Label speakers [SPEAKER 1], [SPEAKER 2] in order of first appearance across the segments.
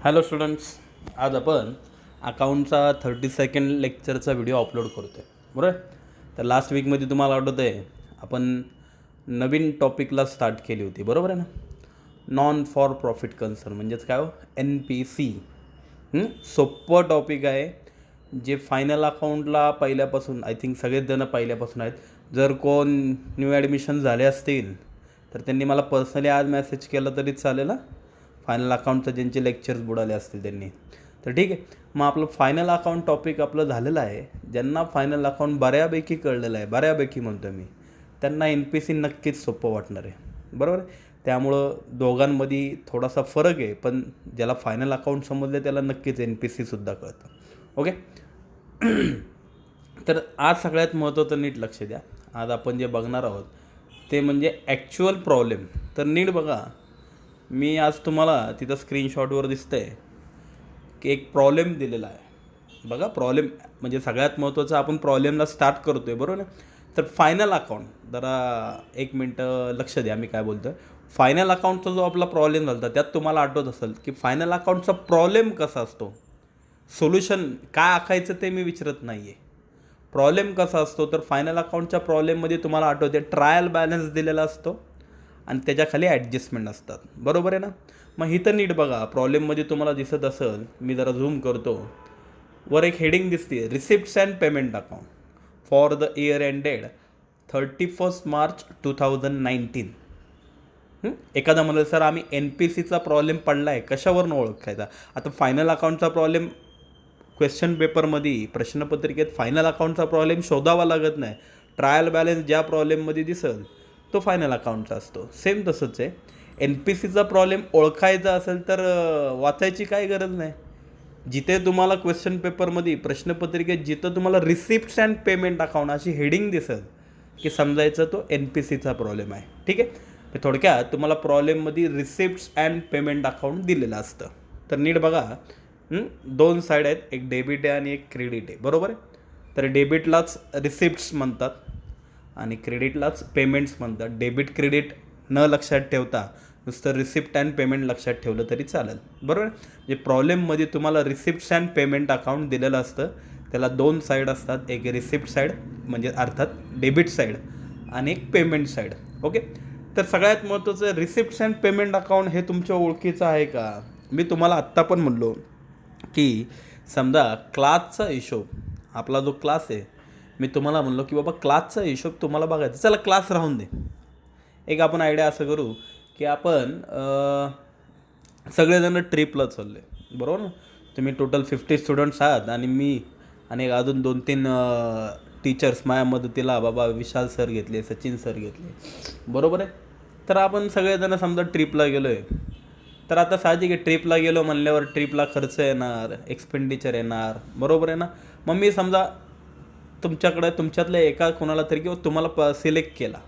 [SPEAKER 1] Hello students, आज आपण अकाउंटचा 32nd लेक्चरचा व्हिडिओ अपलोड करतो आहे. बरोबर. तर लास्ट वीकमध्ये तुम्हाला आठवतं आहे आपण नवीन टॉपिकला स्टार्ट केली होती, बरोबर आहे ना. नॉन फॉर प्रॉफिट कन्सर्न म्हणजेच काय हो, NPC. सोपं टॉपिक आहे जे फायनल अकाउंटला पहिल्यापासून आय थिंक सगळेच जण पहिल्यापासून आहेत. जर कोण न्यू ॲडमिशन झाले असतील तर त्यांनी मला पर्सनली आज मेसेज केला तरी चालेल ना. फायनल अकाउंटचं ज्यांचे लेक्चर्स बुडाले असतील त्यांनी. तर ठीक आहे, मग आपलं फायनल अकाउंट टॉपिक आपलं झालेलं आहे. ज्यांना फायनल अकाउंट बऱ्यापैकी कळलेलं आहे, बऱ्यापैकी म्हणतो मी, त्यांना NPC नक्कीच सोपं वाटणार आहे, बरोबर आहे. त्यामुळं दोघांमध्ये थोडासा फरक आहे, पण ज्याला फायनल अकाउंट समजले त्याला नक्कीच NPCसुद्धा कळतं. ओके. तर आज सगळ्यात महत्त्वाचं नीट लक्ष द्या. आज आपण जे बघणार आहोत ते म्हणजे ॲक्च्युअल प्रॉब्लेम. तर नीट बघा, मी आज तुम्हाला तिथं स्क्रीनशॉटवर दिसतं आहे की एक प्रॉब्लेम दिलेला आहे. बघा, प्रॉब्लेम म्हणजे सगळ्यात महत्त्वाचं, आपण प्रॉब्लेमला स्टार्ट करतो आहे, बरोबर ना. तर फायनल अकाउंट, जरा एक मिनटं लक्ष द्या मी काय बोलतो आहे. फायनल अकाउंटचा जो आपला प्रॉब्लेम झाला होता त्यात तुम्हाला आठवत असेल की फायनल अकाउंटचा प्रॉब्लेम कसा असतो, सोल्युशन काय आखायचं ते मी विचारत नाही आहे. प्रॉब्लेम कसा असतो तर फायनल अकाउंटच्या प्रॉब्लेममध्ये तुम्हाला आठवते ट्रायल बॅलन्स दिलेला असतो आणि त्याच्याखाली ॲडजस्टमेंट असतात, बरोबर आहे ना. मग इथं नीट बघा, प्रॉब्लेममध्ये तुम्हाला दिसत असेल, मी जरा झूम करतो, वर एक हेडिंग दिसते, receipts and payment account for the year ended 31 March 2019. एखादा म्हणेल सर आम्ही NPCचा प्रॉब्लेम पडला आहे, कशावरून ओळखायचा. आता फायनल अकाउंटचा प्रॉब्लेम क्वेश्चन पेपरमध्ये प्रश्नपत्रिकेत फायनल अकाउंटचा प्रॉब्लेम शोधावा लागत नाही. ट्रायल बॅलन्स ज्या प्रॉब्लेममध्ये दिसेल तो फायनल अकाउंटचा असतो. सेम तसंच आहे, NPCचा प्रॉब्लेम ओळखायचा असेल तर वाचायची काय गरज नाही. जिथे तुम्हाला क्वेश्चन पेपरमध्ये प्रश्नपत्रिकेत जिथं तुम्हाला रिसिप्ट्स अँड पेमेंट अकाउंट अशी हेडिंग दिसेल की समजायचं तो NPCचा प्रॉब्लेम आहे. ठीक आहे. थोडक्यात तुम्हाला प्रॉब्लेममध्ये रिसिप्ट्स अँड पेमेंट अकाउंट दिलेलं असतं. तर नीट बघा, दोन साईड आहेत, एक डेबिट आहे आणि एक क्रेडिट आहे, बरोबर आहे. तर डेबिटलाच रिसिप्ट्स म्हणतात आणि क्रेडिटलाच पेमेंट्स म्हणतात. डेबिट क्रेडिट न लक्षात ठेवता नुसतं रिसिप्ट अँड पेमेंट लक्षात ठेवलं तरी चालेल, बरोबर. म्हणजे प्रॉब्लेममध्ये तुम्हाला रिसिप्ट्स अँड पेमेंट अकाउंट दिलेलं असतं. त्याला दोन साईड असतात, एक रिसिप्ट साईड म्हणजे अर्थात डेबिट साईड आणि एक पेमेंट साईड. ओके. तर सगळ्यात महत्त्वाचं रिसिप्ट्स अँड पेमेंट अकाउंट हे तुमच्या ओळखीचं आहे का. मी तुम्हाला आत्ता पण म्हणलो की समजा क्लासचा हिशोब, आपला जो क्लास आहे, मी तुम्हाला म्हणलो की बाबा क्लासचा हिशोब तुम्हाला बघायचा. चला क्लास राहून दे, एक आपण आयडिया असं करू की आपण सगळेजण ट्रिपला चाललो आहे, बरोबर ना. तुम्ही टोटल 50 स्टुडंट्स आहात आणि मी आणि अजून 2-3 टीचर्स माझ्या मदतीला, बाबा विशाल सर घेतले, सचिन सर घेतले, बरोबर आहे. तर आपण सगळेजण समजा ट्रिपला गेलो आहे. तर आता साहजिक आहे, ट्रिपला गेलो म्हणल्यावर ट्रिपला खर्च येणार, एक्सपेंडिचर येणार, बरोबर आहे ना. मग मी समजा तुमच्यातल्या एका कोणाला तरी किंवा तुम्हाला सिलेक्ट केला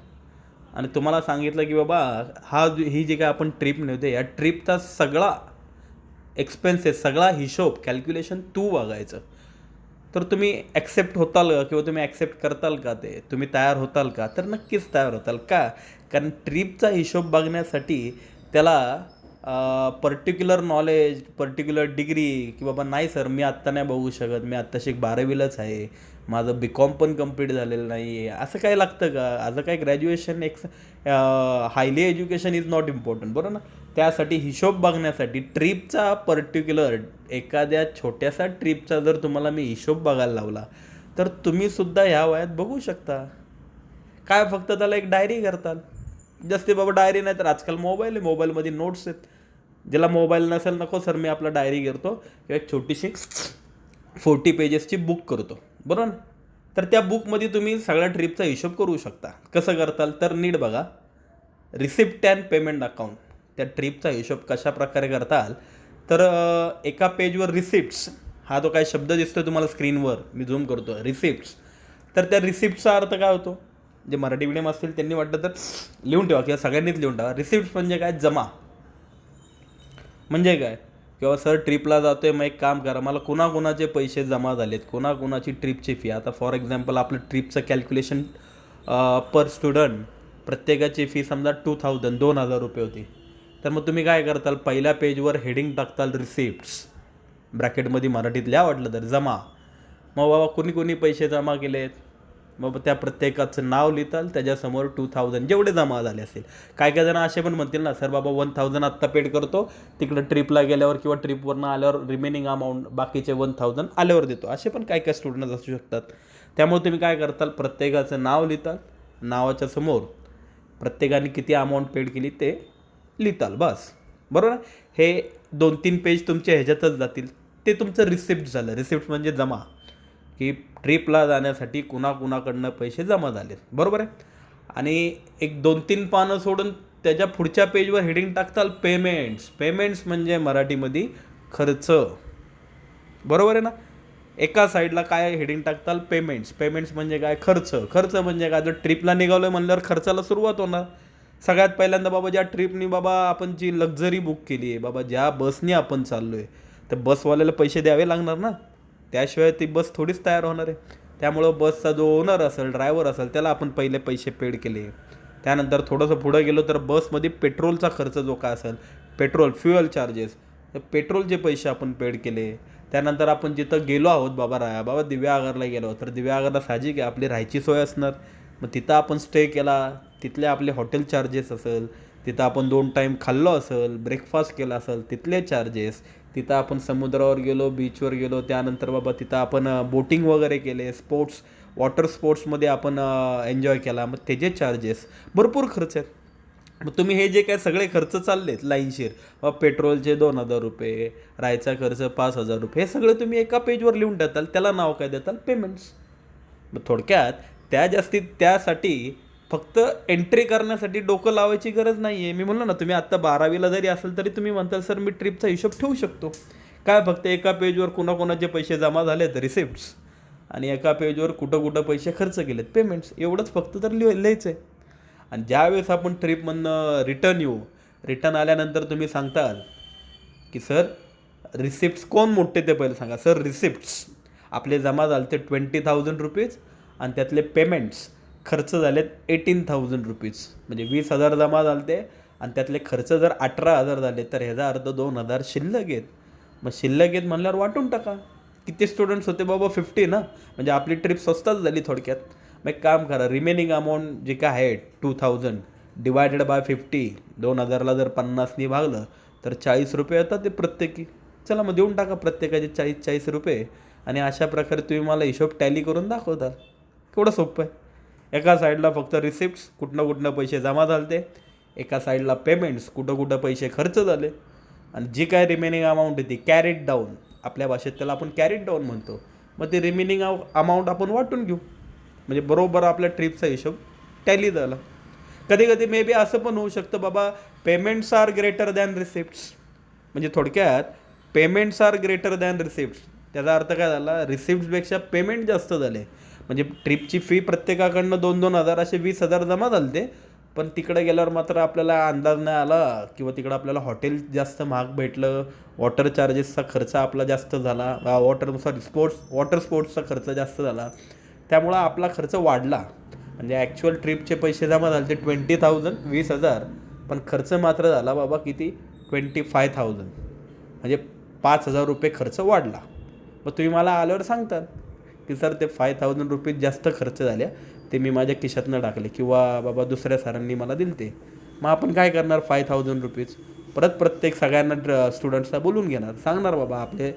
[SPEAKER 1] आणि तुम्हाला सांगितलं की बाबा ही जी काय आपण ट्रिप नेते, या ट्रिपचा सगळा एक्सपेन्सेस, सगळा हिशोब, कॅल्क्युलेशन तू बघायचं. तर तुम्ही ॲक्सेप्ट होताल का किंवा तुम्ही ॲक्सेप्ट करताल का, ते तुम्ही तयार होताल का. तर नक्कीच तयार होताल का, कारण ट्रिपचा हिशोब बघण्यासाठी त्याला पर्टिक्युलर नॉलेज, पर्टिक्युलर डिग्री की बाबा नाही सर मी आत्ता नाही बघू शकत, मी आत्ताशी 12वीलाच आहे, माझं BCom पण कंप्लीट झालेलं नाही आहे, असं काय लागतं का. असं काय graduation highly education is not important, बरोबर ना. त्यासाठी हिशोब बघण्यासाठी ट्रिपचा पर्टिक्युलर एखाद्या छोट्याशा ट्रिपचा जर तुम्हाला मी हिशोब बघायला लावला तर तुम्हीसुद्धा ह्या वयात बघू शकता. काय फक्त त्याला एक डायरी करताल. जास्ती बाबा डायरी नाही तर आजकाल मोबाईल आहे, मोबाईलमध्ये नोट्स आहेत. ज्याला मोबाईल नसेल, नको सर मी आपला डायरी करतो किंवा एक छोटीशी 40 पेजेसची बुक करतो, बरोबर ना. तर त्या बुकमध्ये तुम्ही सगळ्या ट्रिपचा हिशोब करू शकता. कसं करताल तर नीट बघा, रिसिप्ट अँड पेमेंट अकाउंट, त्या ट्रिपचा हिशोब कशा प्रकारे करताल तर एका पेजवर रिसिप्ट्स हा जो काही शब्द दिसतो तुम्हाला स्क्रीनवर, मी झूम करतो, रिसिप्ट्स. तर त्या रिसिप्टचा अर्थ काय होतो, जे मराठी मीडियम असतील त्यांनी वाटतं तर लिहून ठेवा किंवा सगळ्यांनीच लिहून ठेवा. रिसिप्ट म्हणजे काय, जमा. म्हणजे काय, किंवा सर ट्रिपला जातोय, मग एक काम करा, मला कोणाकोणाचे पैसे जमा झालेत, कोणाकोणाची ट्रिपची फी. आता फॉर एक्झाम्पल आपलं ट्रिपचं कॅल्क्युलेशन पर स्टुडंट प्रत्येकाची फी समजा 2000 रुपये होती. तर मग तुम्ही काय करताल, पहिल्या पेजवर हेडिंग टाकताल रिसिप्ट्स, ब्रॅकेटमध्ये मराठीत लिहा वाटलं तर जमा. मग बाबा कोणी कोणी पैसे जमा केलेत, मग त्या प्रत्येकाचं नाव लिहिताल, त्याच्यासमोर 2000 जेवढे जमा झाले असेल. काय काय जण असे पण म्हणतील ना, सर बाबा 1000 आत्ता पेड करतो, तिकडं ट्रिपला गेल्यावर किंवा ट्रिपवरनं आल्यावर रिमेनिंग अमाऊंट बाकीचे 1000 आल्यावर देतो, असे पण काय काय स्टुडंट असू शकतात. त्यामुळे तुम्ही काय करताल, प्रत्येकाचं नाव लिहिताल, नावाच्या समोर प्रत्येकाने किती अमाऊंट पेड केली ते लिहिताल, बस. बरोबर. हे 2-3 पेज तुमच्या ह्याच्यातच जातील. ते तुमचं रिसिप्ट झालं. रिसिप्ट म्हणजे जमा, की ट्रिपला जाण्यासाठी कुणाकुणाकडनं पैसे जमा झालेत, बरोबर आहे. आणि एक 2-3 पानं सोडून त्याच्या पुढच्या पेजवर हेडिंग टाकताल पेमेंट्स. पेमेंट्स म्हणजे मराठीमध्ये खर्च, बरोबर आहे ना. एका साईडला काय हेडिंग टाकताल पेमेंट्स. पेमेंट्स म्हणजे काय, खर्च. खर्च म्हणजे काय, जर ट्रिपला निघालो आहे म्हणल्यावर खर्चाला सुरुवात होणार. सगळ्यात पहिल्यांदा बाबा ज्या ट्रिपनी बाबा आपण जी लक्झरी बुक केली आहे, बाबा ज्या बसनी आपण चाललो आहे, तर बसवाल्याला पैसे द्यावे लागणार ना, त्याशिवाय ती बस थोडीच तयार होणार आहे. त्यामुळं बसचा जो ओनर असेल, ड्रायव्हर असेल, त्याला आपण पहिले पैसे पेड केले. त्यानंतर थोडंसं पुढं गेलो तर बसमध्ये पेट्रोलचा खर्च जो काय असेल, पेट्रोल फ्युएल चार्जेस, तर पेट्रोलचे पैसे आपण पेड केले. त्यानंतर आपण जिथं गेलो आहोत बाबा दिव्यागरला गेलो, तर दिव्यागरला साहजिक आहे आपली राहायची सोय असणार. मग तिथं आपण स्टे केला, तिथले आपले हॉटेल चार्जेस असेल, तिथं आपण 2 टाईम खाल्लो असेल, ब्रेकफास्ट केला असेल, तिथले चार्जेस. तिथं आपण समुद्रावर गेलो, बीचवर गेलो, त्यानंतर बाबा तिथं आपण बोटिंग वगैरे केले, वॉटर स्पोर्ट्समध्ये आपण एन्जॉय केला, मग त्याचे चार्जेस, भरपूर खर्च आहेत. मग तुम्ही हे जे काय सगळे खर्च चाललेत लाईनशीर, पेट्रोलचे 2000 रुपये, राहायचा खर्च 5000 रुपये, हे सगळं तुम्ही एका पेजवर लिहून टाकाल, त्याला नाव काय देताल, पेमेंट्स. मग थोडक्यात त्यासाठी फक्त एंट्री करण्यासाठी डोकं लावायची गरज नाही आहे. मी म्हणलो ना, तुम्ही आत्ता 12वीला जरी असेल तरी तुम्ही म्हणताल सर मी ट्रिपचा हिशोब ठेवू शकतो. काय फक्त एका पेजवर कुणाकोणाचे पैसे जमा झालेत रिसिप्ट्स, आणि एका पेजवर कुठं कुठं पैसे खर्च केलेत पेमेंट्स, एवढंच फक्त तर लिहायचं आहे. आणि ज्यावेळेस आपण ट्रिपमधनं रिटर्न आल्यानंतर तुम्ही सांगताल की सर रिसिप्ट्स कोण मोठे ते पहिले सांगा. सर रिसिप्ट्स आपले जमा झाले ते 20,000 रुपीज, आणि त्यातले पेमेंट्स खर्च झालेत 18,000 रुपीज, म्हणजे 20,000 जमा झाले ते, आणि त्यातले खर्च जर 18,000 झाले, तर ह्याचा अर्थ 2,000 शिल्लक आहेत. मग शिल्लक आहेत म्हणल्यावर वाटून टाका. किती स्टुडंट्स होते बाबा, 50 ना, म्हणजे आपली ट्रिप स्वस्तात झाली थोडक्यात. मग एक काम करा, रिमेनिंग अमाऊंट जे काय आहे 2000 डिवायडेड बाय 50, 2000ला जर 50नी भागलं तर 40 रुपये येतात ते प्रत्येकी. चला मग देऊन टाका प्रत्येकाचे 40 रुपये, आणि अशा प्रकारे तुम्ही मला हिशोब टॅली करून दाखवताल. केवढं सोपं आहे. एका साईडला फक्त रिसिप्ट्स, कुठनं पैसे जमा झाले, एका साईडला पेमेंट्स, कुठं पैसे खर्च झाले, आणि जी काय रिमेनिंग अमाऊंट आहे ती कॅरीड डाऊन, आपल्या भाषेत त्याला आपण कॅरीड डाऊन म्हणतो. मग ते रिमेनिंग अमाऊंट आपण वाटून घेऊ, म्हणजे बरोबर आपल्या ट्रिपचा हिशोब टॅली झाला. कधी कधी मे बी असं पण होऊ शकतं बाबा, payments are greater than receipts, म्हणजे थोडक्यात payments are greater than receipts, त्याचा अर्थ काय झाला, रिसिप्ट्सपेक्षा पेमेंट जास्त झाले. म्हणजे ट्रिपची फी प्रत्येकाकडनं 2-2 हजार असे 20,000 जमा झाले ते, पण तिकडे गेल्यावर मात्र आपल्याला अंदाज नाही आला, किंवा तिकडं आपल्याला हॉटेल जास्त महाग भेटलं, वॉटर चार्जेसचा खर्च आपला जास्त झाला, वॉटर स्पोर्ट्सचा खर्च जास्त झाला, त्यामुळं आपला खर्च वाढला. म्हणजे ॲक्च्युअल ट्रिपचे पैसे जमा झाले ते 20,000, 20,000, पण खर्च मात्र झाला बाबा किती, 25,000, म्हणजे 5,000 रुपये खर्च वाढला. मग तुम्ही मला आल्यावर सांगतात की सर ते 5,000 रुपीज जास्त खर्च झाल्या, ते मी माझ्या खिशातनं टाकले, किंवा बाबा दुसऱ्या सरांनी मला दिले ते. मग आपण काय करणार, 5,000 रुपीज परत प्रत्येक सगळ्यांना स्टुडंट्सला बोलून घेणार, सांगणार बाबा आपले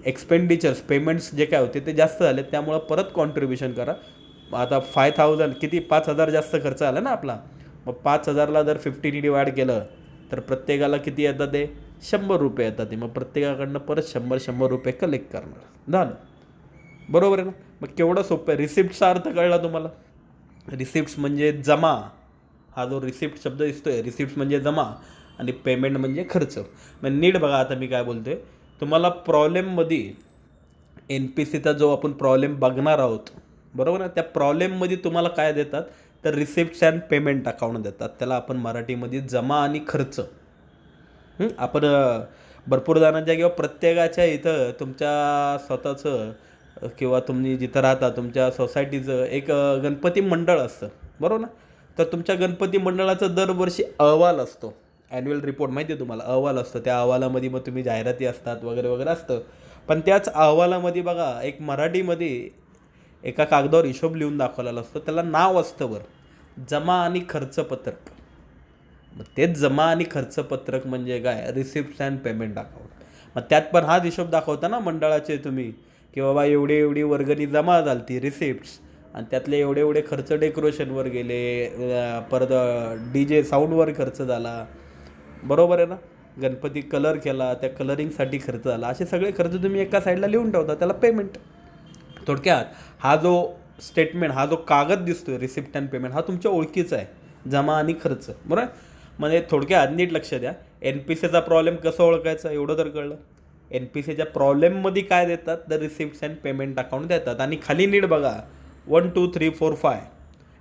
[SPEAKER 1] एक्सपेंडिचर्स पेमेंट्स जे काय होते ते जास्त झाले, त्यामुळं परत कॉन्ट्रीब्युशन करा. आता 5,000 किती, 5,000 जास्त खर्च आला ना आपला, मग 5,000ला जर 50ने डिवाइड केलं तर प्रत्येकाला किती येतात, ते 100 रुपये येतात. ते मग प्रत्येकाकडनं परत 100 रुपये कलेक्ट करणार, झालं. बरोबर आहे ना. मग केवढं सोपं आहे. रिसिप्टचा अर्थ कळला तुम्हाला. रिसिप्ट्स म्हणजे जमा, हा जो रिसिप्ट शब्द दिसतोय, रिसिप्ट्स म्हणजे जमा, आणि पेमेंट म्हणजे खर्च. मग नीट बघा आता मी काय बोलतोय तुम्हाला. प्रॉब्लेममध्ये NPCचा जो आपण प्रॉब्लेम बघणार आहोत, बरोबर ना, त्या प्रॉब्लेममध्ये तुम्हाला काय देतात, तर रिसिप्ट्स अँड पेमेंट अकाउंट देतात. त्याला आपण मराठीमध्ये जमा आणि खर्च. आपण भरपूर जणांच्या किंवा प्रत्येकाच्या इथं तुमच्या स्वतःचं, किंवा तुम्ही जिथं राहता तुमच्या सोसायटीचं एक गणपती मंडळ असतं, बरोबर ना. तर तुमच्या गणपती मंडळाचा दरवर्षी अहवाल असतो. ॲन्युअल रिपोर्ट माहिती आहे तुम्हाला, अहवाल असतं, त्या अहवालामध्ये मग तुम्ही जाहिराती असतात वगैरे वगैरे असतं. पण त्याच अहवालामध्ये बघा एक मराठीमध्ये एका कागदावर हिशोब लिहून दाखवलेला असतो, त्याला नाव असतं वर जमा आणि खर्च पत्रक. मग तेच जमा आणि खर्च पत्रक म्हणजे काय, रिसिप्ट अँड पेमेंट अकाउंट. मग त्यात पण हाच हिशोब दाखवता ना मंडळाचे तुम्ही, की बाबा एवढी एवढी वर्गणी जमा झाली ती रिसिप्ट्स, आणि त्यातले एवढे एवढे खर्च डेकोरेशनवर गेले, परत DJ साऊंडवर खर्च झाला, बरोबर आहे ना, गणपती कलर केला त्या कलरिंगसाठी खर्च झाला, असे सगळे खर्च तुम्ही एका साईडला लिहून ठेवता, त्याला पेमेंट. थोडक्यात हा जो स्टेटमेंट, हा जो कागद दिसतोय रिसिप्ट अँड पेमेंट, हा तुमच्या ओळखीचा आहे, जमा आणि खर्च, बरोबर. म्हणजे थोडक्यात नीट लक्ष द्या, NPCचा प्रॉब्लेम कसं ओळखायचा एवढं तर कळलं. NPCच्या प्रॉब्लेममध्ये काय देतात, the receipts and payment account देतात. आणि खाली नीट बघा 1 2 3 4 5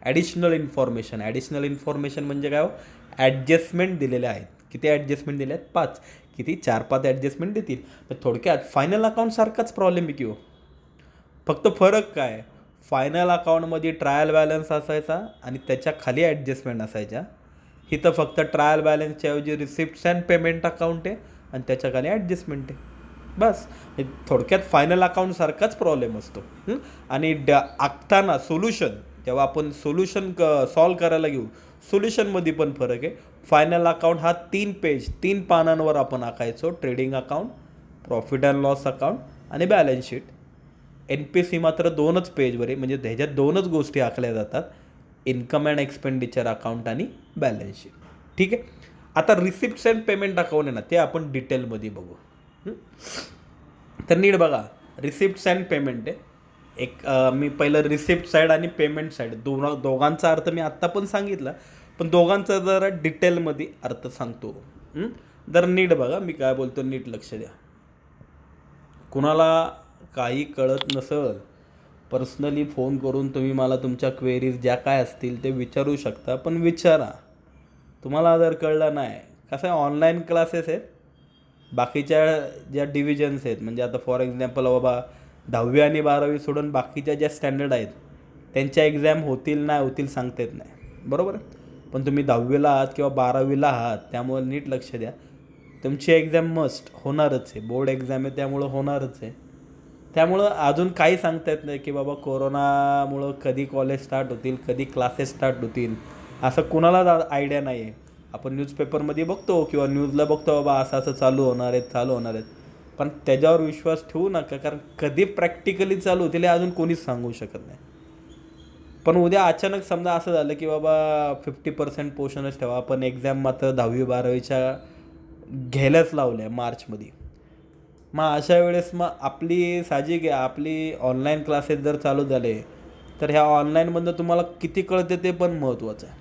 [SPEAKER 1] ॲडिशनल इन्फॉर्मेशन. ॲडिशनल इन्फॉर्मेशन म्हणजे काय हो, ॲडजस्टमेंट दिलेले आहेत. किती ॲडजस्टमेंट दिले आहेत, 5. किती, 4-5 ॲडजस्टमेंट देतील. तर थोडक्यात फायनल अकाउंट सारखाच प्रॉब्लेम आहे की हो, फक्त फरक काय, फायनल अकाउंटमध्ये ट्रायल बॅलन्स असायचा आणि त्याच्या खाली ॲडजस्टमेंट असायच्या. इथं फक्त ट्रायल बॅलन्सच्या ऐवजी रिसिप्ट्स अँड पेमेंट अकाउंट आहे आणि त्याच्या खाली ॲडजस्टमेंट आहे, बस. थोडक्यात फायनल अकाउंटसारखाच प्रॉब्लेम असतो. आणि आखताना सोल्युशन, जेव्हा आपण सोल्युशन सॉल्व करायला घेऊ, सोल्युशनमध्ये पण फरक आहे. फायनल अकाउंट हा 3 पानांवर आपण आखायचो, trading account, profit and loss account आणि बॅलन्स शीट. NPC मात्र 2च पेजवर आहे, म्हणजे ह्याच्यात 2च गोष्टी आखल्या जातात, इन्कम अँड एक्सपेंडिचर अकाउंट आणि बॅलन्स शीट. ठीक आहे. आता रिसिप्ट्स अँड पेमेंट अकाउंट आहे ना, ते आपण डिटेलमध्ये बघू. तर नीट बघा, रिसिप्ट्स अँड पेमेंट आहे एक. मी पहिलं रिसिप्ट साईड आणि पेमेंट साईड दोघांचा अर्थ मी आत्ता पण सांगितला, पण दोघांचा जरा डिटेलमध्ये अर्थ सांगतो. तर नीट बघा मी काय बोलतो, नीट लक्ष द्या. कुणाला काही कळत नसेल, पर्सनली फोन करून तुम्ही मला तुमच्या क्वेरीज ज्या काय असतील ते विचारू शकता, पण विचारा. तुम्हाला जर कळलं नाही, कसं आहे, ऑनलाईन क्लासेस आहेत, बाकीच्या ज्या डिव्हिजन्स आहेत, म्हणजे आता फॉर एक्झाम्पल बाबा 10वी आणि 12वी सोडून बाकीच्या ज्या स्टँडर्ड आहेत त्यांच्या एक्झाम होतील नाही होतील सांगता येत नाही, बरोबर. पण तुम्ही 10वीला आहात किंवा 12वीला आहात, त्यामुळे नीट लक्ष द्या, तुमची एक्झाम मस्ट होणारच आहे, बोर्ड एक्झाम आहे त्यामुळं होणारच आहे. त्यामुळं अजून काही सांगता येत नाही की बाबा कोरोनामुळं कधी कॉलेज स्टार्ट होतील, कधी क्लासेस स्टार्ट होतील, असं कुणालाच आयडिया नाही आहे. आपण न्यूजपेपरमध्ये बघतो किंवा न्यूजला बघतो बाबा असं असं चालू होणार आहेत, पण त्याच्यावर विश्वास ठेवू नका, कारण कधी प्रॅक्टिकली चालू होतील हे अजून कोणीच सांगू शकत नाही. पण उद्या अचानक समजा असं झालं की बाबा 50% पोर्शनच ठेवा, पण एक्झाम मात्र 10वी-12वीच्या घ्यायलाच लावल्या मार्चमध्ये. मग अशा वेळेस मग आपली साहजिक आहे, आपली ऑनलाईन क्लासेस जर चालू झाले तर ह्या ऑनलाईनमधनं तुम्हाला किती कळते ते पण महत्त्वाचं आहे,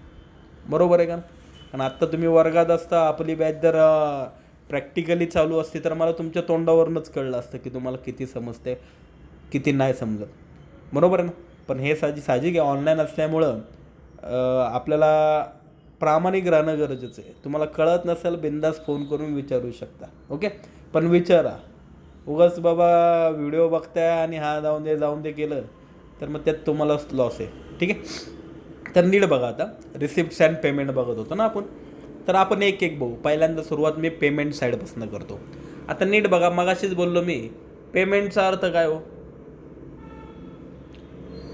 [SPEAKER 1] बरोबर आहे का. कारण आत्ता तुम्ही वर्गात असता, आपली बॅच जर प्रॅक्टिकली चालू असते तर मला तुमच्या तोंडावरूनच कळलं असतं की तुम्हाला किती समजते किती नाही समजत, बरोबर आहे ना. पण हे साहजिक आहे, ऑनलाईन असल्यामुळं आपल्याला प्रामाणिक राहणं गरजेचं आहे. तुम्हाला कळत नसेल बिंदास फोन करून विचारू शकता, ओके. पण विचारा, उगाच बाबा व्हिडिओ बघताय आणि हा जाऊन दे केलं तर मग त्यात तुम्हालाच लॉस आहे, ठीक आहे. तर नीट बघा, आता रिसिप्ट्स अँड पेमेंट बघत होतो ना आपण, तर आपण एक एक बघू. पहिल्यांदा सुरुवात मी पेमेंट साईडपासून करतो. आता नीट बघा, मगाशीच बोललो मी, पेमेंटचा अर्थ काय हो,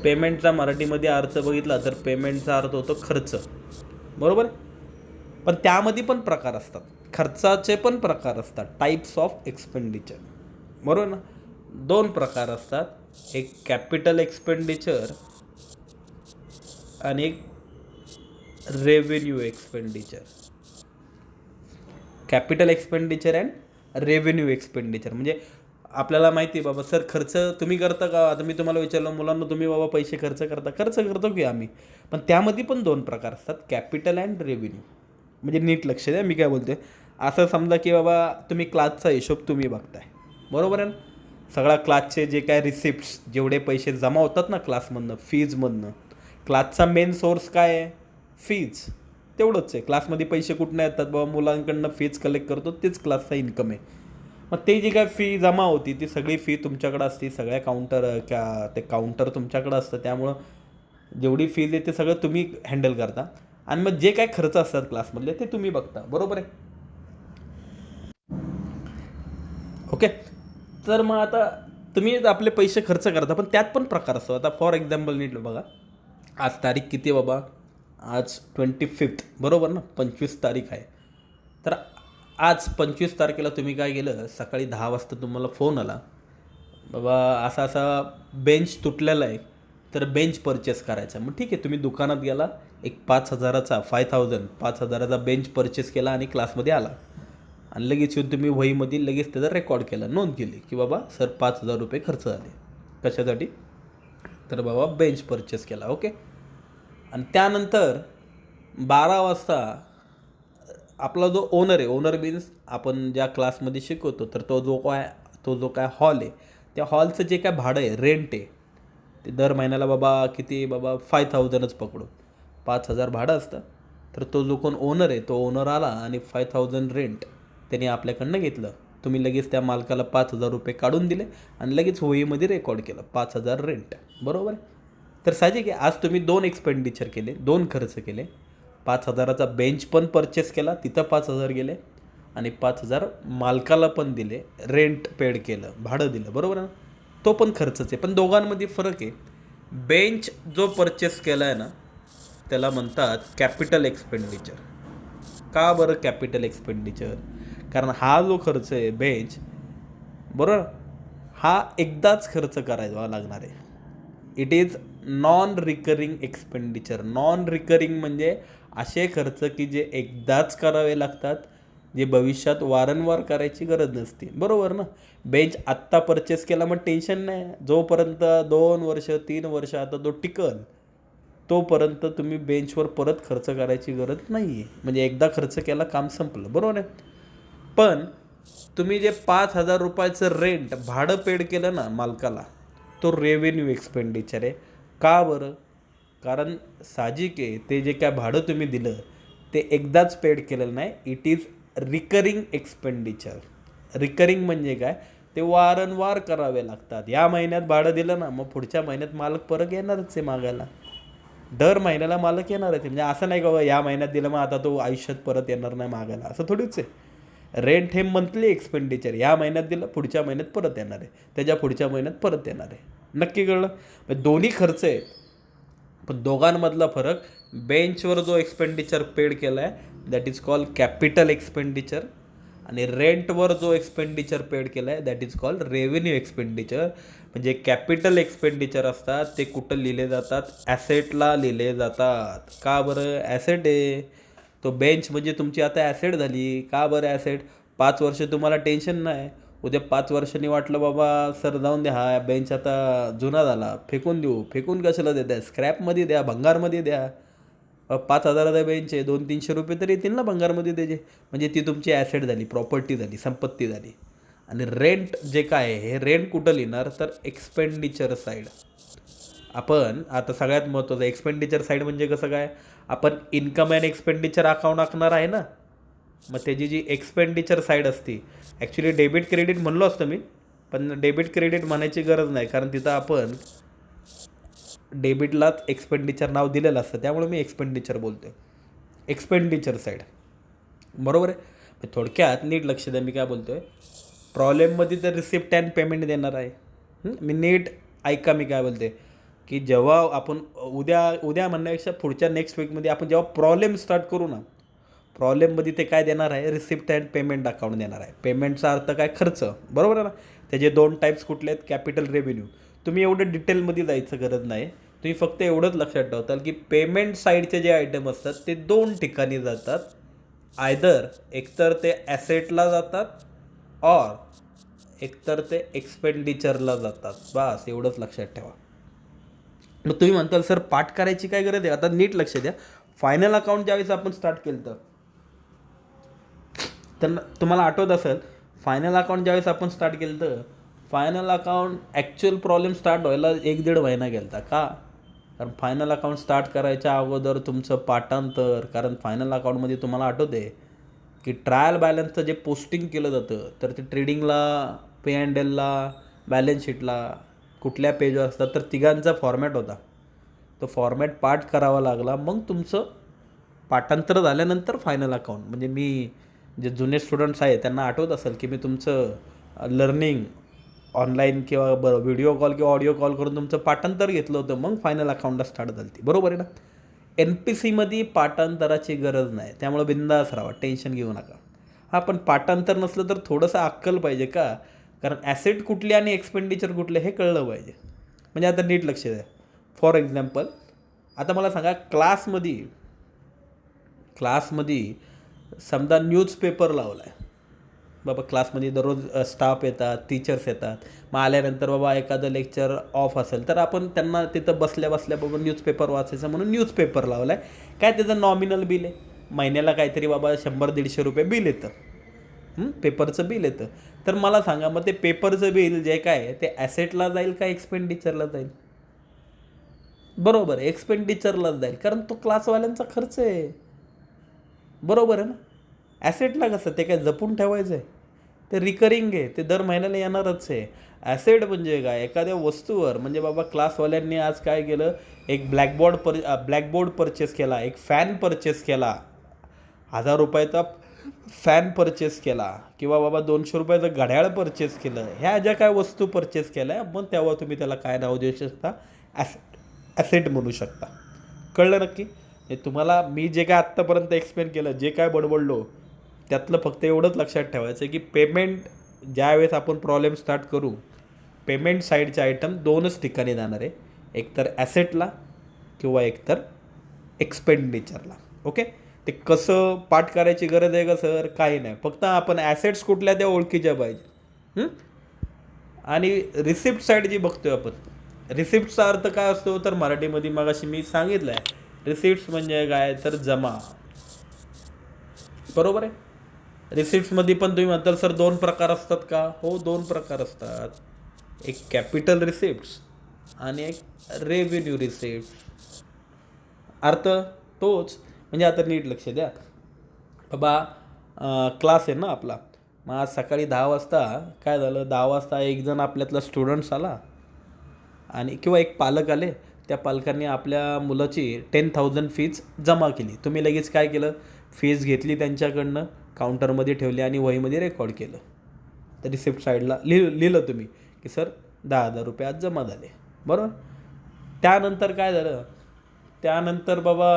[SPEAKER 1] पेमेंटचा मराठीमध्ये अर्थ बघितला तर पेमेंटचा अर्थ होतो खर्च, बरोबर. पण त्यामध्ये पण प्रकार असतात, खर्चाचे पण प्रकार असतात, टाईप्स ऑफ एक्सपेंडिचर, बरोबर ना. 2 प्रकार असतात, एक कॅपिटल एक्सपेंडिचर आणि एक revenue expenditure. Capital expenditure and revenue expenditure म्हणजे आपल्याला माहिती आहे बाबा सर खर्च तुम्ही करता का, आता मी तुम्हाला विचारलं मुलांना तुम्ही बाबा पैसे खर्च करतो की आम्ही, पण त्यामध्ये पण 2 प्रकार असतात, कॅपिटल अँड रेव्हेन्यू. म्हणजे नीट लक्ष द्या मी काय बोलतोय. असं समजा की बाबा तुम्ही क्लासचा हिशोब तुम्ही बघताय, बरोबर आहे ना. सगळ्या क्लासचे जे काय रिसिप्ट्स, जेवढे पैसे जमा होतात ना क्लासमधनं, फीजमधनं, क्लासचा मेन सोर्स काय आहे, फीज, तेवढंच आहे. क्लासमध्ये पैसे कुठनं येतात बाबा, मुलांकडनं फीज कलेक्ट करतो, तेच क्लासचा इन्कम आहे. मग ते जी काय फी जमा होती ती सगळी फी तुमच्याकडं असते, सगळ्या ते काउंटर तुमच्याकडं असतं, त्यामुळं जेवढी फीज आहे ते सगळं तुम्ही हँडल करता. आणि मग जे काय खर्च असतात क्लासमधले ते तुम्ही बघता, बरोबर आहे. ओके. तर मग आता तुम्ही आपले पैसे खर्च करता, पण त्यात पण प्रकार असतो. आता फॉर एक्झाम्पल नीट बघा, आज तारीख किती आहे बाबा, आज 25 बरोबर ना, 25 तारीख आहे. तर आज 25 तारखेला तुम्ही काय केलं, सकाळी 10 वाजता तुम्हाला फोन आला, बाबा असा असा बेंच तुटलेला आहे, तर बेंच परचेस करायचा. मग ठीक आहे, तुम्ही दुकानात गेला, एक 5,000चा 5,000 बेंच परचेस केला आणि क्लासमध्ये आला, आणि लगेच येऊन तुम्ही वहीमध्ये लगेच त्याचा रेकॉर्ड केला, नोंद केली की बाबा सर 5,000 रुपये खर्च झाले. कशासाठी, तर बाबा बेंच परचेस केला. ओके. आणि त्यानंतर 12 वाजता आपला जो ओनर आहे, ओनर मीन्स आपण ज्या क्लासमध्ये शिकवतो, तर तो जो काय हॉल आहे, त्या हॉलचं जे काय भाडं आहे, रेंट आहे, ते दर महिन्याला बाबा किती, बाबा 5,000च पकडू, 5,000 भाडं असतं. तर तो जो कोण ओनर आहे, तो ओनर आला आणि 5,000 रेंट त्याने आपल्याकडनं घेतलं. तुम्ही लगेच त्या मालकाला 5,000 रुपये काढून दिले आणि लगेच वहीमध्ये रेकॉर्ड केलं 5,000 रेंट, बरोबर आहे. तर साहजिक आहे, आज तुम्ही 2 एक्सपेंडिचर केले, 2 खर्च केले. 5,000चा बेंच पण परचेस केला, तिथं 5,000 गेले, आणि 5,000 मालकाला पण दिले, रेंट पेड केलं, भाडं दिलं, बरोबर ना. तो पण खर्चच आहे, पण दोघांमध्ये फरक आहे. बेंच जो परचेस केला आहे ना, त्याला म्हणतात कॅपिटल एक्सपेंडिचर. का बरं कॅपिटल एक्सपेंडिचर, कारण हा जो खर्च आहे बेंच, बरोबर, हा एकदाच खर्च करायला लागणार आहे. It is non recurring expenditure. Non recurring म्हणजे असे खर्च की जे एकदाच करावे लागतात, जे भविष्यात वारंवार करायची गरज नसते, बरोबर ना. बेंच आत्ता परचेस केला मग टेन्शन नाही, जोपर्यंत 2 वर्ष 3 वर्ष आता तो टिकल, तोपर्यंत तुम्ही बेंचवर परत खर्च करायची गरज नाही आहे. म्हणजे एकदा खर्च केला, काम संपलं, बरोबर आहे. पण तुम्ही जे 5,000 रुपयाचं रेंट भाडं पेड केलं ना मालकाला, तो रेव्हेन्यू एक्सपेंडिचर आहे. का बरं, कारण साहजिक आहे, ते जे काय भाडं तुम्ही दिलं ते एकदाच पेड केलेलं नाही, it is recurring expenditure. Recurring म्हणजे काय, ते वारंवार करावे लागतात. या महिन्यात भाडं दिलं ना, मग पुढच्या महिन्यात मालक परत येणारच आहे मागायला. दर महिन्याला मालक येणार आहे. म्हणजे असं नाही का बाबा या महिन्यात दिलं मग आता तो आयुष्यात परत येणार नाही मागायला, असं थोडीच आहे. रेंट हे मंथली एक्सपेंडिचर, या महिन्यात दिलं पुढच्या महिन्यात परत येणार आहे, त्याच्या पुढच्या महिन्यात परत येणार आहे. नक्की कळलं. म्हणजे दोन्ही खर्च आहेत, पण दोघांमधला फरक, बेंचवर जो एक्सपेंडिचर पेड केला आहे that is called capital expenditure, आणि रेंटवर जो एक्सपेंडिचर पेड केला आहे that is called revenue expenditure. म्हणजे कॅपिटल एक्सपेंडिचर असतात ते कुठं लिहिले जातात, ॲसेटला लिहिले जातात. का बरं, ॲसेट आहे तो बेंच, म्हणजे तुमची आता ॲसेट झाली. का बरं ॲसेट, 5 वर्ष तुम्हाला टेन्शन नाही. उद्या 5 वर्षांनी वाटलं बाबा सर जाऊन द्या, हा बेंच आता जुना झाला, फेकून देऊ, फेकून कशाला देताय, स्क्रॅपमध्ये द्या, भंगारमध्ये द्या. 5,000चा बेंच आहे, 200-300 रुपये तर येतील ना भंगारमध्ये त्याचे. म्हणजे ती तुमची ॲसेट झाली, प्रॉपर्टी झाली, संपत्ती झाली. आणि रेंट जे काय आहे, हे रेंट कुठं लिहिणार, तर एक्सपेंडिचर साईड. आपण आता सगळ्यात महत्त्वाचं एक्सपेंडिचर साईड म्हणजे कसं काय, आपण इन्कम अँड एक्सपेंडिचर अकाउंट आखणार आहे ना, मग त्याची जी एक्सपेंडिचर साईड असते, ॲक्च्युली डेबिट क्रेडिट म्हणलो असतं मी, पण डेबिट क्रेडिट म्हणायची गरज नाही, कारण तिथं आपण डेबिटलाच एक्सपेंडिचर नाव दिलेलं असतं, त्यामुळे मी एक्सपेंडिचर बोलतो आहे. एक्सपेंडिचर साईड, बरोबर आहे. थोडक्यात नीट लक्ष द्या मी काय बोलतो आहे. प्रॉब्लेममध्ये तर रिसिप्ट अँड पेमेंट देणार आहे. मी नीट ऐका मी काय बोलते, की जेव्हा आपण उद्या उद्या म्हणण्यापेक्षा पुढच्या नेक्स्ट वीकमध्ये आपण जेव्हा प्रॉब्लेम स्टार्ट करू ना, प्रॉब्लेममध्ये ते काय देणार आहे, रिसिप्ट अँड पेमेंट अकाउंट देणार आहे. पेमेंटचा अर्थ काय, खर्च, बरोबर आहे ना. त्याचे 2 टाईप्स कुठले आहेत, कॅपिटल, रेव्हेन्यू. तुम्ही एवढं डिटेलमध्ये जायचं गरज नाही, तुम्ही फक्त एवढंच लक्षात ठेवताल की पेमेंट साईडचे जे आयटम असतात ते 2 ठिकाणी जातात. आयदर एकतर ते ॲसेटला जातात, ऑर एकतर ते एक्सपेंडिचरला जातात. बस एवढंच लक्षात ठेवा. मग तुम्ही म्हणताल सर पाठ करायची काय गरज आहे. आता नीट लक्ष द्या. फायनल अकाउंट ज्यावेळेस आपण स्टार्ट केलं तर तुम्हाला आठवत असेल, फायनल अकाउंट ज्यावेळेस आपण स्टार्ट केलं तर final account actual problem start व्हायला 1-1.5 महिना गेला का, कारण फायनल अकाउंट स्टार्ट करायच्या अगोदर तुमचं पाठांतर, कारण फायनल अकाउंटमध्ये तुम्हाला आठवते की ट्रायल बॅलन्सचं जे पोस्टिंग केलं जातं, तर ते ट्रेडिंगला, पे अँड एलला, बॅलन्स शीटला कुठल्या पेजवर असतात, तर तिघांचा फॉर्मॅट होता. तो फॉर्मॅट पाठ करावा लागला, मग तुमचं पाठांतर झाल्यानंतर फायनल अकाउंट. म्हणजे मी जे जुने स्टुडंट्स आहेत त्यांना आठवत असेल की मी तुमचं लर्निंग ऑनलाईन किंवा व्हिडिओ कॉल किंवा ऑडिओ कॉल करून तुमचं पाठांतर घेतलं होतं, मग फायनल अकाउंटला स्टार्ट झाली ती. बरोबर आहे ना? NPCमध्ये पाठांतराची गरज नाही, त्यामुळे बिंदास राहा, टेन्शन घेऊ नका. हां, पण पाठांतर नसलं तर थोडंसं अक्कल पाहिजे का? कारण ॲसेट कुठले आणि एक्सपेंडिचर कुठले हे कळलं पाहिजे. म्हणजे आता नीट लक्ष द्या. फॉर एक्झाम्पल, आता मला सांगा, क्लासमध्ये समजा न्यूजपेपर लावला आहे बाबा. क्लासमध्ये दररोज स्टाफ येतात, टीचर्स येतात. मग आल्यानंतर बाबा एखादं लेक्चर ऑफ असेल तर आपण त्यांना तिथं बसल्या बसल्या बाबा न्यूजपेपर वाचायचं म्हणून न्यूजपेपर लावला आहे. काय त्याचं नॉमिनल बिल आहे, महिन्याला काहीतरी बाबा 100-150 रुपये बिल येतं, पेपरचं बिल येतं. तर मला सांगा, मग ते पेपरचं बिल जे काय ते ॲसेटला जाईल का एक्सपेंडिचरला जाईल? बरोबर, एक्सपेंडिचरलाच जाईल, कारण तो क्लासवाल्यांचा खर्च आहे. बरोबर आहे ना? ॲसेटला कसं ते काय जपून ठेवायचं आहे, ते रिकरिंग आहे, ते दर महिन्याला येणारच आहे. ॲसेट म्हणजे काय, एखाद्या वस्तूवर, म्हणजे बाबा क्लासवाल्यांनी आज काय केलं, एक ब्लॅकबोर्ड परचेस केला, एक फॅन परचेस केला, 1000 रुपयाचा फॅन परचेस केला, किंवा बाबा 200 रुपयाचं घड्याळ परचेस केलं. ह्या ज्या काय वस्तू परचेस केल्या, मग तेव्हा तुम्ही त्याला काय नाव देऊ शकता, ॲसेट म्हणू शकता. कळलं नक्की? हे तुम्हाला मी जे काय आत्तापर्यंत एक्सप्लेन केलं, जे काय बडबडलो, त्यातलं फक्त एवढंच लक्षात ठेवायचं की पेमेंट ज्यावेळेस आपण प्रॉब्लेम स्टार्ट करू, पेमेंट साईडचे आयटम 2च ठिकाणी जाणार आहे, एकतर ॲसेटला किंवा एकतर एक्सपेंडिचरला. ओके? ते कसं पाठ करायची गरज आहे का सर? काही नाही, फक्त आपण ॲसेट्स कुठल्या त्या ओळखीच्या पाहिजे. आणि रिसिप्ट साईड जी बघतोय आपण, रिसिप्टचा अर्थ काय असतो तर मराठीमध्ये मगाशी मी सांगितलं आहे, रिसिप्ट्स म्हणजे काय तर जमा. बरोबर आहे? रिसिप्ट्समध्ये पण तुम्ही म्हणताल सर 2 प्रकार असतात का? हो, 2 प्रकार असतात. एक कॅपिटल रिसिप्ट्स आणि एक रेव्हेन्यू रिसिप्ट. अर्थ तोच. म्हणजे आता नीट लक्ष द्या बाबा, क्लास आहे ना आपला. मग आज सकाळी 10 वाजता काय झालं, 10 वाजता एक जण आपल्यातला स्टुडंट्स आला आणि किंवा एक पालक आले. त्या पालकांनी आपल्या मुलाची 10,000 फीज जमा केली. तुम्ही लगेच काय केलं, फीज घेतली त्यांच्याकडनं, काउंटरमध्ये ठेवली आणि वहीमध्ये रेकॉर्ड केलं. तर रिसिप्ट साईडला लिहिलं तुम्ही की सर 10,000 रुपये आज जमा झाले. बरोबर? त्यानंतर काय झालं, त्यानंतर बाबा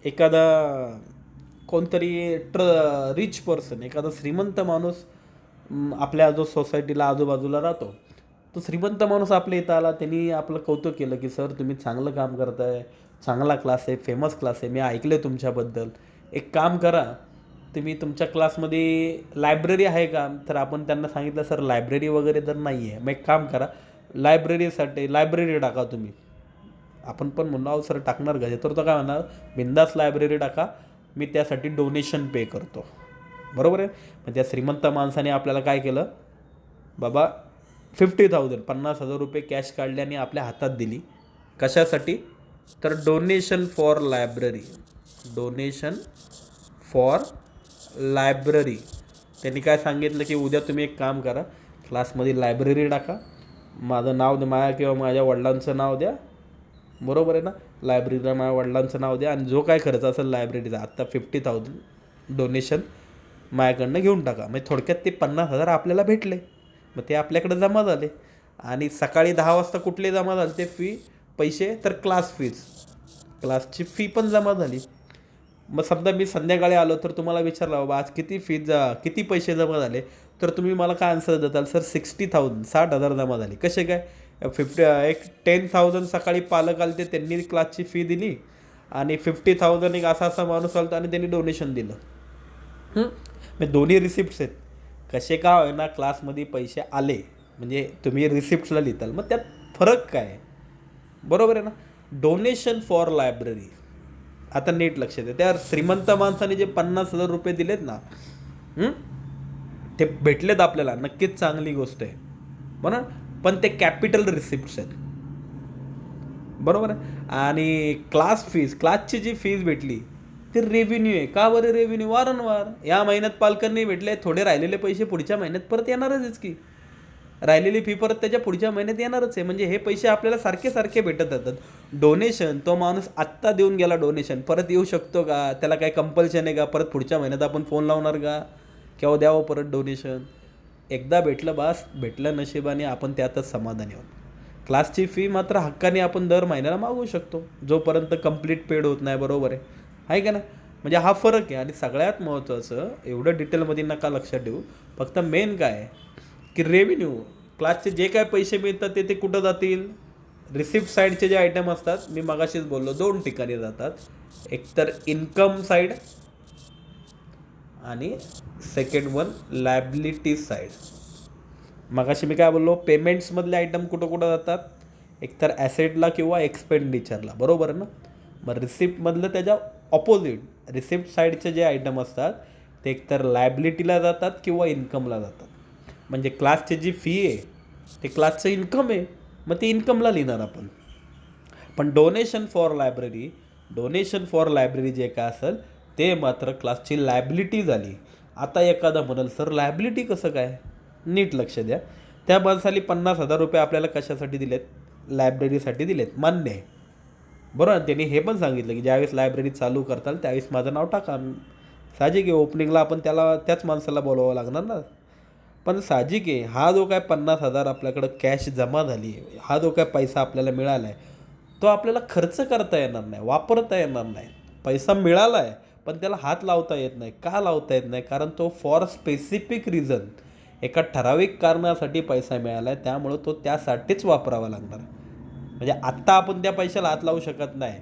[SPEAKER 1] एखादा कोणतरी रिच पर्सन, एखादा श्रीमंत माणूस आपल्या जो सोसायटीला आजूबाजूला राहतो, तो श्रीमंत माणूस आपल्या इथं आला. त्यांनी आपलं कौतुक केलं की सर तुम्ही चांगलं काम करताय, चांगला क्लास आहे, फेमस क्लास आहे, मी ऐकलं आहे तुमच्याबद्दल. एक काम करा, तुम्ही तुमच्या क्लासमध्ये लायब्ररी आहे का? तर आपण त्यांना सांगितलं सर लायब्ररी वगैरे तर नाही आहे. मग एक काम करा, लायब्ररी टाका तुम्ही. आपण पण म्हणू अहो सर टाकणार का? तर तो काय म्हणणार, बिंदास लायब्ररी टाका, मी त्यासाठी डोनेशन पे करतो. बरोबर आहे? मग त्या श्रीमंत माणसाने आपल्याला काय केलं बाबा, 50,000 रुपये कॅश काढली आणि आपल्या हातात दिली. कशासाठी? तर donation for library. Donation for library. त्यांनी काय सांगितलं की उद्या तुम्ही एक काम करा, क्लासमध्ये लायब्ररी टाका, माझं नाव द्या, माझ्या किंवा माझ्या वडिलांचं नाव द्या. बरोबर आहे ना? लायब्ररीला माझ्या वडिलांचं नाव द्या आणि जो काय खर्च असेल लायब्ररीचा, आत्ता 50,000 डोनेशन माझ्याकडनं घेऊन टाका. म्हणजे थोडक्यात ते 50,000 आपल्याला भेटले. मग ते आपल्याकडे जमा झाले. आणि सकाळी 10 वाजता कुठले जमा झाले ते पैसे? तर क्लास फीज, क्लासची फी पण जमा झाली. मग समजा मी संध्याकाळी आलो तर तुम्हाला विचारलं बाबा आज किती पैसे जमा झाले, तर तुम्ही मला काय आन्सर देताल, सर 60,000, 60,000 जमा झाली. कसे काय? 10,000 सकाळी पालक आले, त्यांनी क्लासची फी दिली आणि 50,000 एक असा माणूस आलता आणि त्यांनी डोनेशन दिलं. म्हणजे दोन्ही रिसिप्ट्स आहेत. कसे का होईना क्लासमध्ये पैसे आले म्हणजे तुम्ही रिसिप्ट्सला लिहिताल. मग त्यात फरक काय? बरोबर आहे ना? Donation for library. आता नीट लक्ष द्या, त्या श्रीमंत माणसाने जे 50,000 रुपये दिलेत ना, ते भेटलेत आपल्याला, नक्कीच चांगली गोष्ट आहे. बरोबर? पण ते कॅपिटल रिसिप्ट्स आहेत. बरोबर आहे? आणि क्लासची जी फीज भेटली ते रेव्हेन्यू आहे. का बरं रेव्हेन्यू? वारंवार या महिन्यात पालकांनी भेटले, थोडे राहिलेले पैसे पुढच्या महिन्यात परत येणारच की. राहिलेली फी परत त्याच्या पुढच्या महिन्यात येणारच आहे. म्हणजे हे पैसे आपल्याला सारखे सारखे भेटत राहतात. डोनेशन, तो माणूस आत्ता देऊन गेला डोनेशन, परत येऊ शकतो का? त्याला काही कंपल्शन आहे का? परत पुढच्या महिन्यात आपण फोन लावणार का केव्हा द्यावं परत डोनेशन? एकदा भेटलं बास, भेटलं नशिबाने, आपण त्यातच समाधानी आहोत. क्लासची फी मात्र हक्काने आपण दर महिन्याला मागवू शकतो, जोपर्यंत कंप्लीट पेड होत नाही. बरोबर आहे का ना? म्हणजे हा फरक आहे. आणि सगळ्यात महत्त्वाचं, एवढं डिटेलमध्ये नका लक्षात ठेवू, फक्त मेन काय आहे की रेव्हेन्यू, क्लासचे जे काय पैसे मिळतात ते कुठं जातील? रिसिप्ट साईडचे जे आयटम असतात, मी मगाशीच बोललो 2 ठिकाणी जातात. एक तर इन्कम साईड आणि सेकंड वन लायबिलिटी साईड. मगाशी मी काय बोललो, पेमेंट्समधले आयटम कुठं कुठं जातात? एकतर ॲसेटला किंवा एक्सपेंडिचरला. बरोबर आहे ना? मग रिसिप्टमधलं त्याच्या ऑपोजिट, रिसिप्ट साईडचे जे आयटम असतात ते एकतर लायबिलिटीला जातात किंवा इन्कमला जातात. म्हणजे क्लासची जी फी आहे ते क्लासचं इन्कम आहे, मग ते इन्कमला लिहिणार आपण. पण डोनेशन फॉर लायब्ररी जे काय असेल ते मात्र क्लासची लायबिलिटी झाली. आता एखादा म्हणाल, सर लायबिलिटी कसं काय? नीट लक्ष द्या. त्या माणसाने 50,000 रुपये आपल्याला कशासाठी दिलेत? लायब्ररीसाठी दिलेत, मान्य आहे. बरोबर. त्यांनी हे पण सांगितलं की ज्यावेळेस लायब्ररी चालू करताल त्यावेळेस माझं नाव टाका. साहजिक आहे, ओपनिंगला आपण त्याच माणसाला बोलावं लागणार ना. पण साहजिक आहे, हा जो काय 50,000 आपल्याकडं कॅश जमा झाली आहे, हा जो काय पैसा आपल्याला मिळाला आहे, तो आपल्याला खर्च करता येणार नाही, वापरता येणार नाही. पैसा मिळाला आहे पण त्याला हात लावता येत नाही. का लावता येत नाही? कारण तो फॉर स्पेसिफिक रिझन, एका ठराविक कारणासाठी पैसा मिळाला आहे, त्यामुळं तो त्यासाठीच वापरावा लागणार. म्हणजे आत्ता आपण त्या पैशाला हात लावू शकत नाही,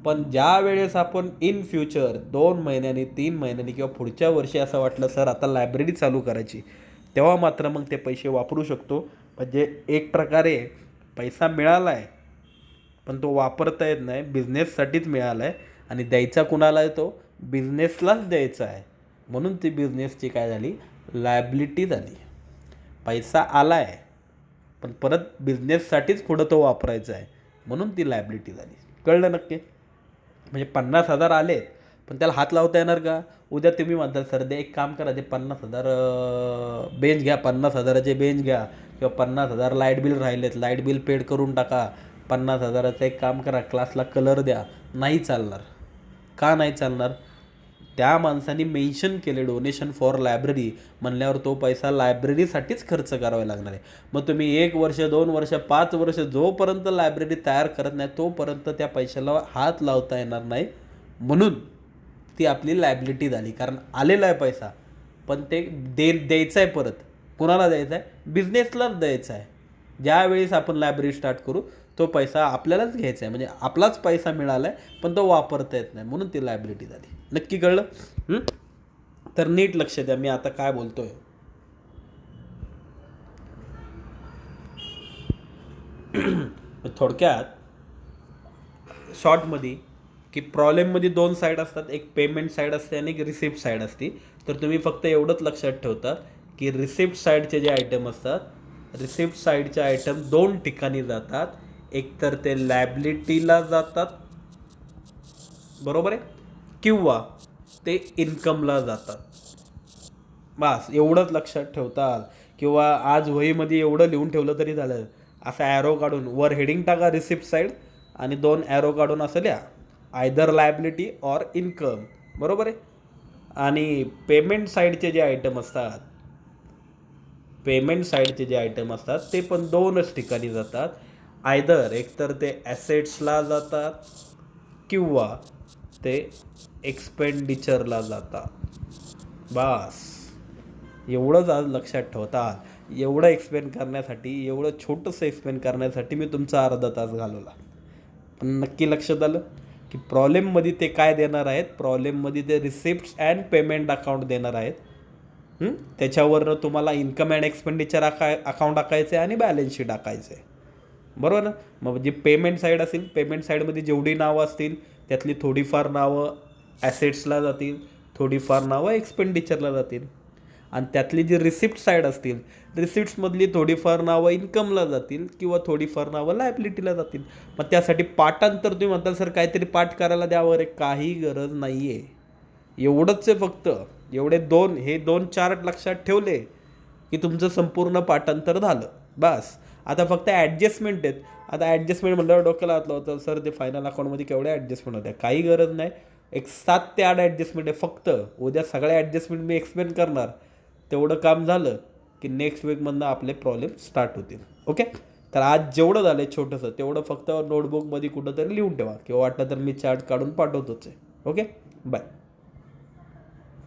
[SPEAKER 1] पण ज्या वेळेस आपण इन फ्युचर 2 महिन्यांनी, 3 महिन्यांनी किंवा पुढच्या वर्षी असं वाटलं सर आता लायब्ररी चालू करायची, तेव्हा मात्र मग ते पैसे वापरू शकतो. म्हणजे एक प्रकारे पैसा मिळाला आहे पण तो वापरता येत नाही, बिझनेससाठीच मिळाला आहे. आणि द्यायचा कुणाला आहे? तो बिझनेसलाच द्यायचा आहे. म्हणून ती बिझनेसची काय झाली? लायबिलिटी झाली. पैसा आला आहे पण परत बिझनेससाठीच पुढं तो वापरायचा आहे, म्हणून ती लायबिलिटी झाली. कळलं नक्की? म्हणजे 50,000 आलेत पण त्याला हात लावता येणार का? उद्या तुम्ही म्हणताल सर दे एक काम करा, ते 50,000 बेंच घ्या, 50,000चे बेंच घ्या, किंवा 50,000 लाईट बिल राहिलेत, लाईट बिल पेड करून टाका, 50,000चं एक काम करा, क्लासला कलर द्या. नाही चालणार. का नाही चालणार? त्या माणसाने मेन्शन केले डोनेशन फॉर लायब्ररी म्हणल्यावर तो पैसा लायब्ररीसाठीच खर्च करावा लागणार आहे. मग तुम्ही 1 वर्ष, 2 वर्ष, 5 वर्ष जोपर्यंत लायब्ररी तयार करत नाही तोपर्यंत त्या पैशाला हात लावता येणार नाही. म्हणून ती आपली लायबिलिटी झाली. कारण आलेला आहे पैसा पण ते द्यायचं आहे परत. कोणाला द्यायचं आहे? बिझनेसलाच द्यायचं आहे. ज्यावेळेस आपण लायब्ररी स्टार्ट करू तो पैसा आपल्यालाच घ्यायचा आहे. म्हणजे आपलाच पैसा मिळाला आहे पण तो वापरता येत नाही, म्हणून ती लायबिलिटी झाली. नक्की कळलं? तर नीट लक्ष द्या मी आता काय बोलतोय. थोडक्यात शॉर्टमध्ये की प्रॉब्लेममध्ये 2 साईड असतात, एक पेमेंट साईड असते आणि एक रिसिप्ट साईड असते. तर तुम्ही फक्त एवढंच लक्षात ठेवता की रिसिप्ट साईडचे जे आयटम असतात, रिसिप्ट साईडचे आयटम 2 ठिकाणी जातात. एक तर ते लायबिलिटीला जातात, बरोबर आहे, किंवा ते इन्कमला जातात. बस एवढंच लक्षात ठेवतात. किंवा आज वहीमध्ये एवढं लिहून ठेवलं तरी झालं. असं ॲरो काढून वर हेडिंग टाका रिसिप्ट साईड आणि 2 ॲरो काढून असं लिहा, आयदर लायबिलिटी ऑर इन्कम. बरोबर आहे. आणि पेमेंट साईडचे जे आयटम असतात, ते पण 2च ठिकाणी जातात. आयदर एकतर ते ॲसेट्सला जातात किंवा ते एक्सपेंडिचरला जातात. बस एवढंच आज लक्षात ठेवतात. एवढं एक्सप्लेन करण्यासाठी, एवढं छोटंसं एक्सप्लेन करण्यासाठी मी तुमचा अर्धा तास घालवला. पण नक्की लक्षात आलं की प्रॉब्लेममध्ये ते काय देणार आहेत? प्रॉब्लेममध्ये ते रिसिप्ट्स अँड पेमेंट अकाउंट देणार आहेत. त्याच्यावरनं तुम्हाला इन्कम अँड एक्सपेंडिचर अकाउंट टाकायचं आहे आणि बॅलन्स शीट टाकायचं आहे. बरोबर ना? मग जी पेमेंट साईड असेल, पेमेंट साईडमध्ये जेवढी नावं असतील त्यातली थोडीफार नावं ॲसेट्सला जातील, थोडीफार नावं एक्सपेंडिचरला जातील. आणि त्यातली जी रिसिप्ट साईड असतील, रिसिप्ट्समधली थोडीफार नावं इन्कमला जातील किंवा थोडीफार नावं लायबिलिटीला जातील. मग त्यासाठी पाठांतर तुम्ही म्हणताल सर काहीतरी पाठ करायला द्यावं रे. काही गरज नाही आहे. एवढंच आहे फक्त. हे 2 चार्ट लक्षात ठेवले की तुमचं संपूर्ण पाठांतर झालं. बस आता फक्त ॲडजस्टमेंट आहेत. आता ॲडजस्टमेंट म्हटल्यावर डोक्याला हात लावतं, सर ते फायनल अकाउंटमध्ये केवढ्या ॲडजस्टमेंट होत्या. काही गरज नाही. एक 7 ते 8 ॲडजस्टमेंट आहे फक्त. उद्या सगळ्या ॲडजस्टमेंट मी एक्सप्लेन करणार. तेवढं काम झालं की नेक्स्ट वीकमधनं आपले प्रॉब्लेम स्टार्ट होतील. ओके. तर आज जेवढं झालं आहे छोटंसं तेवढं फक्त नोटबुकमध्ये कुठंतरी लिहून ठेवा किंवा वाटलं तर मी चार्ट काढून पाठवतोच आहे. ओके. बाय.